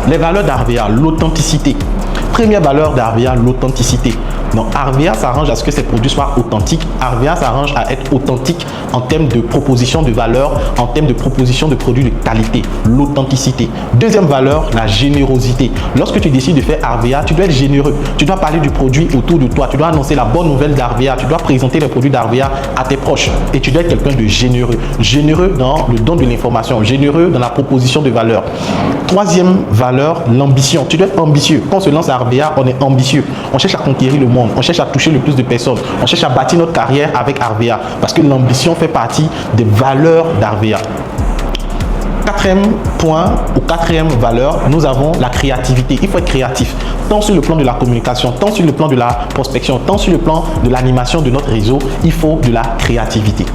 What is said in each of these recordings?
Les valeurs d'Harvea, l'authenticité. Première valeur d'Harvea, l'authenticité. Donc Harvea s'arrange à ce que ses produits soient authentiques. Harvea s'arrange à être authentique en termes de proposition de valeur, en termes de proposition de produits de qualité. L'authenticité. Deuxième valeur, la générosité. Lorsque tu décides de faire Harvea, tu dois être généreux. Tu dois parler du produit autour de toi. Tu dois annoncer la bonne nouvelle d'Harvea. Tu dois présenter les produits d'Harvea à tes proches. Et tu dois être quelqu'un de généreux. Généreux dans le don de l'information. Généreux dans la proposition de valeur. Troisième valeur, l'ambition. Tu dois être ambitieux. Quand on se lance à Harvea, on est ambitieux. On cherche à conquérir le monde. On cherche à toucher le plus de personnes. On cherche à bâtir notre carrière avec Harvea. Parce que l'ambition fait partie des valeurs d'Harvea. Quatrième point ou quatrième valeur, nous avons la créativité. Il faut être créatif, tant sur le plan de la communication, tant sur le plan de la prospection, tant sur le plan de l'animation de notre réseau. Il faut de la créativité.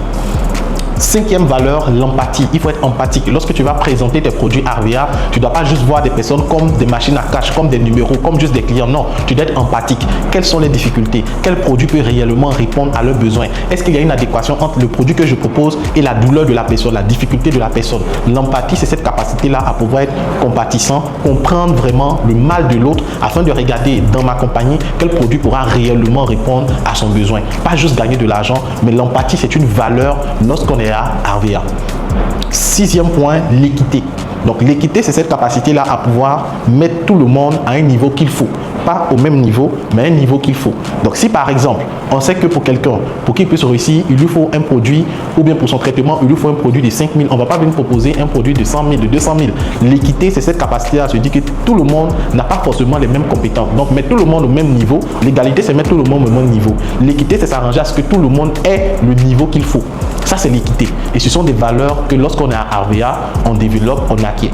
Cinquième valeur, l'empathie. Il faut être empathique. Lorsque tu vas présenter tes produits Harvea, tu ne dois pas juste voir des personnes comme des machines à cash, comme des numéros, comme juste des clients. Non, tu dois être empathique. Quelles sont les difficultés? Quel produit peut réellement répondre à leurs besoins? Est-ce qu'il y a une adéquation entre le produit que je propose et la douleur de la personne, la difficulté de la personne? L'empathie, c'est cette capacité-là à pouvoir être compatissant, comprendre vraiment le mal de l'autre afin de regarder dans ma compagnie quel produit pourra réellement répondre à son besoin. Pas juste gagner de l'argent, mais l'empathie, c'est une valeur lorsqu'on est à Harvea. Sixième point, l'équité. Donc l'équité, c'est cette capacité-là à pouvoir mettre tout le monde à un niveau qu'il faut. Pas au même niveau, mais à un niveau qu'il faut. Donc si par exemple, on sait que pour quelqu'un, pour qu'il puisse réussir, il lui faut un produit, ou bien pour son traitement, il lui faut un produit de 5 000. On ne va pas venir proposer un produit de 100 000, de 200 000. L'équité, c'est cette capacité à se dire que tout le monde n'a pas forcément les mêmes compétences. Donc mettre tout le monde au même niveau. L'égalité, c'est mettre tout le monde au même niveau. L'équité, c'est s'arranger à ce que tout le monde ait le niveau qu'il faut. Ça, c'est l'équité. Et ce sont des valeurs que lorsqu'on est à Harvea, on développe, on acquiert.